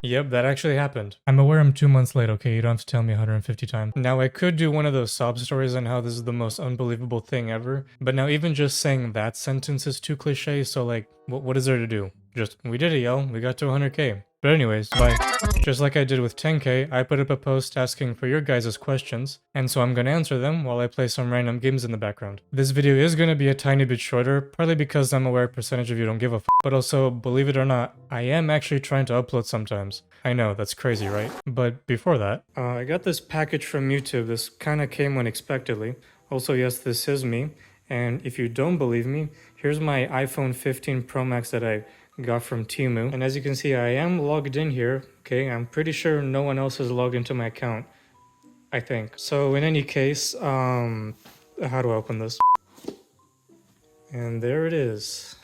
Yep, that actually happened. I'm aware I'm 2 months late, okay? You don't have to tell me 150 times. Now, I could do one of those sob stories on how this is the most unbelievable thing ever, but now even just saying that sentence is too cliche, so like, what is there to do? Just, we did it, yo. We got to 100k. But anyways, bye. Just like I did with 10k, I put up a post asking for your guys' questions, and so I'm gonna answer them while I play some random games in the background. This video is gonna be a tiny bit shorter, partly because I'm aware a percentage of you don't give a f, but also, believe it or not, I am actually trying to upload sometimes. I know, that's crazy, right? But before that, I got this package from YouTube. This kinda came unexpectedly. Also, yes, this is me, and if you don't believe me, here's my iPhone 15 Pro Max that I got from Temu. And as you can see, I am logged in here. Okay, I'm pretty sure no one else has logged into my account, I think. So in any case, how do I open this? And there it is.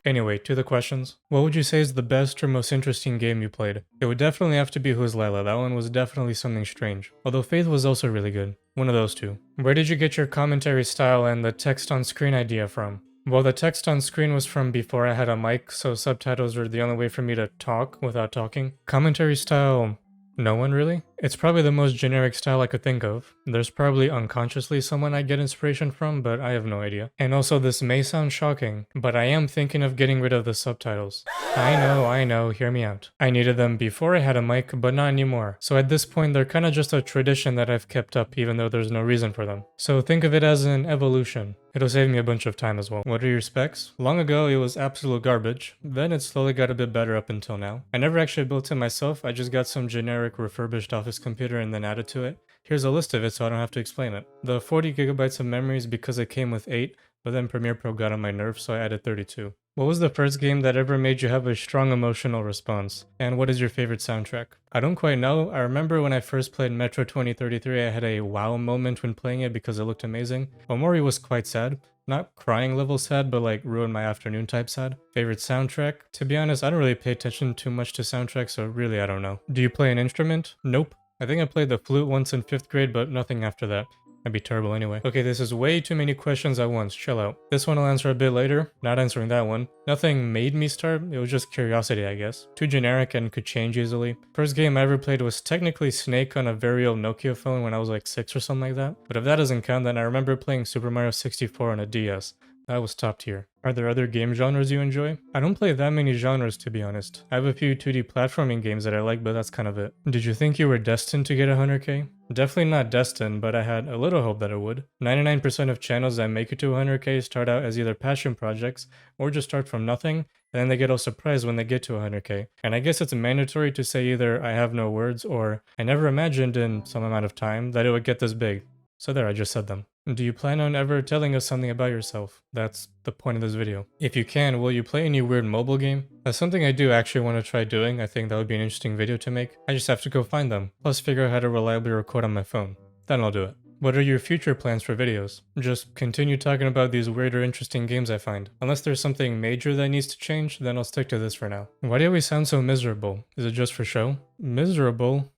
Anyway, to the questions. What would you say is the best or most interesting game you played? It would definitely have to be Who's Lila. That one was definitely something strange. Although Faith was also really good. One of those two. Where did you get your commentary style and the text on screen idea from? Well, the text on screen was from before I had a mic, so subtitles were the only way for me to talk without talking. Commentary style, no one really? It's probably the most generic style I could think of. There's probably unconsciously someone I get inspiration from, but I have no idea. And also, this may sound shocking, but I am thinking of getting rid of the subtitles. I know, hear me out. I needed them before I had a mic, but not anymore. So at this point, they're kinda just a tradition that I've kept up, even though there's no reason for them. So think of it as an evolution. It'll save me a bunch of time as well. What are your specs? Long ago, it was absolute garbage. Then it slowly got a bit better up until now. I never actually built it myself, I just got some generic refurbished office computer and then added to it. Here's a list of it so I don't have to explain it. The 40 gigabytes of memory is because it came with 8, but then Premiere Pro got on my nerves so I added 32. What was the first game that ever made you have a strong emotional response? And what is your favorite soundtrack? I don't quite know. I remember when I first played Metro 2033, I had a wow moment when playing it because it looked amazing. Omori was quite sad. Not crying level sad, but like ruin my afternoon type sad. Favorite soundtrack? To be honest, I don't really pay attention too much to soundtracks, so really I don't know. Do you play an instrument? Nope. I think I played the flute once in 5th grade, but nothing after that. I'd be terrible anyway. Okay, this is way too many questions at once. Chill out. This one I'll answer a bit later. Not answering that one. Nothing made me start. It was just curiosity, I guess. Too generic and could change easily. First game I ever played was technically Snake on a very old Nokia phone when I was like 6 or something like that. But if that doesn't count, then I remember playing Super Mario 64 on a DS. That was top tier. Are there other game genres you enjoy? I don't play that many genres, to be honest. I have a few 2D platforming games that I like, but that's kind of it. Did you think you were destined to get 100k? Definitely not destined, but I had a little hope that it would. 99% of channels that make it to 100k start out as either passion projects or just start from nothing, and then they get all surprised when they get to 100k. And I guess it's mandatory to say either I have no words or I never imagined in some amount of time that it would get this big. So there, I just said them. Do you plan on ever telling us something about yourself? That's the point of this video. If you can, will you play any weird mobile game? That's something I do actually want to try doing. I think that would be an interesting video to make. I just have to go find them. Plus figure out how to reliably record on my phone. Then I'll do it. What are your future plans for videos? Just continue talking about these weird or interesting games I find. Unless there's something major that needs to change, then I'll stick to this for now. Why do you always sound so miserable? Is it just for show? Miserable?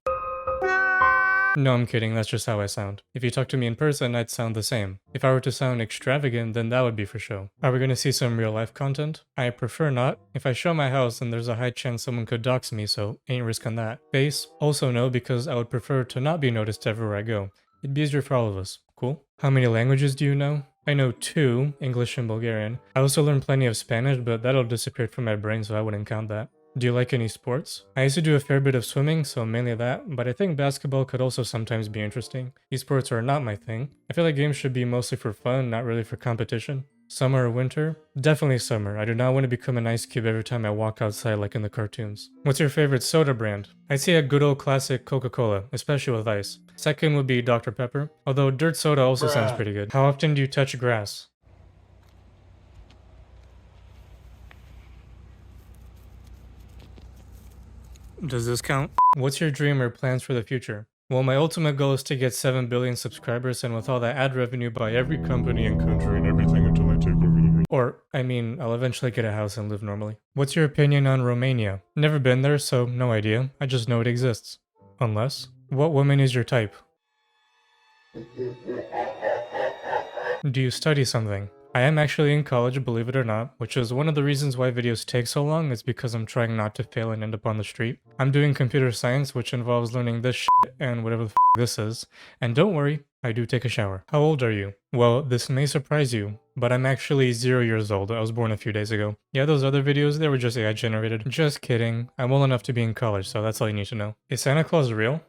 No, I'm kidding, that's just how I sound. If you talk to me in person, I'd sound the same. If I were to sound extravagant, then that would be for show. Are we gonna see some real life content? I prefer not. If I show my house, then there's a high chance someone could dox me, so ain't risk on that. Face? Also no, because I would prefer to not be noticed everywhere I go. It'd be easier for all of us. Cool? How many languages do you know? I know 2, English and Bulgarian. I also learned plenty of Spanish, but that'll disappear from my brain, so I wouldn't count that. Do you like any sports? I used to do a fair bit of swimming, so mainly that, but I think basketball could also sometimes be interesting. Esports are not my thing. I feel like games should be mostly for fun, not really for competition. Summer or winter? Definitely summer. I do not want to become an ice cube every time I walk outside like in the cartoons. What's your favorite soda brand? I'd say a good old classic Coca-Cola, especially with ice. Second would be Dr. Pepper, although dirt soda also sounds pretty good. How often do you touch grass? Does this count? What's your dream or plans for the future? Well, my ultimate goal is to get 7 billion subscribers and with all that ad revenue buy every company and country and everything until I take over the world. Or, I mean, I'll eventually get a house and live normally. What's your opinion on Romania? Never been there, so no idea. I just know it exists. Unless? What woman is your type? Do you study something? I am actually in college, believe it or not, which is one of the reasons why videos take so long is because I'm trying not to fail and end up on the street. I'm doing computer science, which involves learning this shit and whatever the this is. And don't worry, I do take a shower. How old are you? Well, this may surprise you, but I'm actually 0 years old. I was born a few days ago. Yeah, those other videos, they were just AI generated. Just kidding. I'm old enough to be in college, so that's all you need to know. Is Santa Claus real?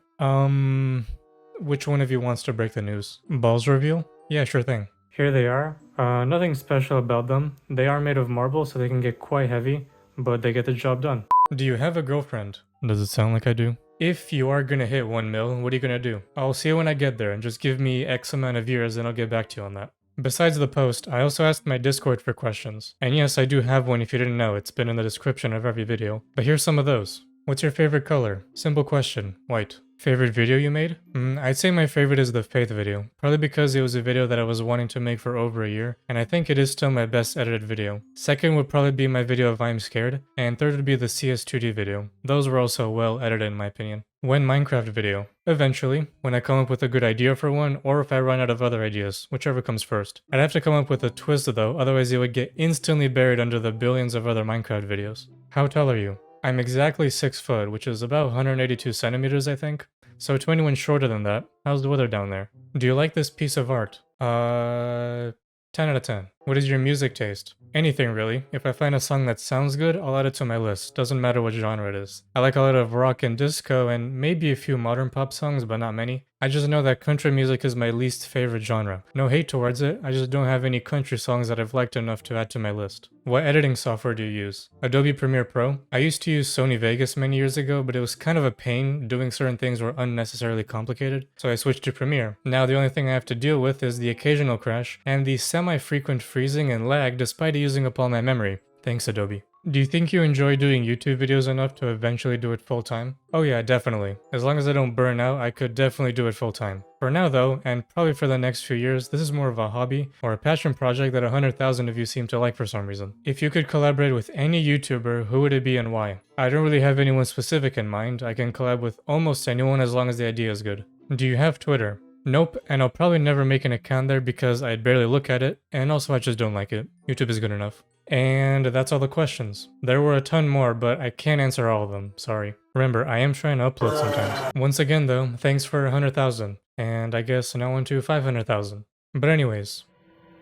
Which one of you wants to break the news? Balls reveal? Yeah, sure thing. Here they are. Nothing special about them. They are made of marble, so they can get quite heavy, but they get the job done. Do you have a girlfriend? Does it sound like I do? If you are gonna hit 1 mil, what are you gonna do? I'll see you when I get there, and just give me X amount of years and I'll get back to you on that. Besides the post, I also asked my Discord for questions. And yes, I do have one if you didn't know, it's been in the description of every video. But here's some of those. What's your favorite color? Simple question. White. Favorite video you made? I'd say my favorite is the Faith video, probably because it was a video that I was wanting to make for over a year, and I think it is still my best edited video. Second would probably be my video of I'm Scared, and third would be the CS2D video. Those were also well edited in my opinion. When Minecraft video? Eventually, when I come up with a good idea for one, or if I run out of other ideas, whichever comes first. I'd have to come up with a twist though, otherwise it would get instantly buried under the billions of other Minecraft videos. How tall are you? I'm exactly 6 foot, which is about 182 centimeters, I think. So to anyone shorter than that, how's the weather down there? Do you like this piece of art? 10 out of 10. What is your music taste? Anything really. If I find a song that sounds good, I'll add it to my list. Doesn't matter what genre it is. I like a lot of rock and disco and maybe a few modern pop songs, but not many. I just know that country music is my least favorite genre. No hate towards it, I just don't have any country songs that I've liked enough to add to my list. What editing software do you use? Adobe Premiere Pro? I used to use Sony Vegas many years ago, but it was kind of a pain. Doing certain things were unnecessarily complicated, so I switched to Premiere. Now the only thing I have to deal with is the occasional crash and the semi-frequent freezing and lag despite using up all my memory. Thanks Adobe. Do you think you enjoy doing YouTube videos enough to eventually do it full time? Oh yeah, definitely. As long as I don't burn out, I could definitely do it full time. For now though, and probably for the next few years, this is more of a hobby or a passion project that 100,000 of you seem to like for some reason. If you could collaborate with any YouTuber, who would it be and why? I don't really have anyone specific in mind. I can collab with almost anyone as long as the idea is good. Do you have Twitter? Nope, and I'll probably never make an account there because I'd barely look at it, and also I just don't like it. YouTube is good enough. And that's all the questions. There were a ton more, but I can't answer all of them, sorry. Remember, I am trying to upload sometimes. Once again though, thanks for 100,000. And I guess now on to 500,000. But anyways,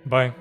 bye.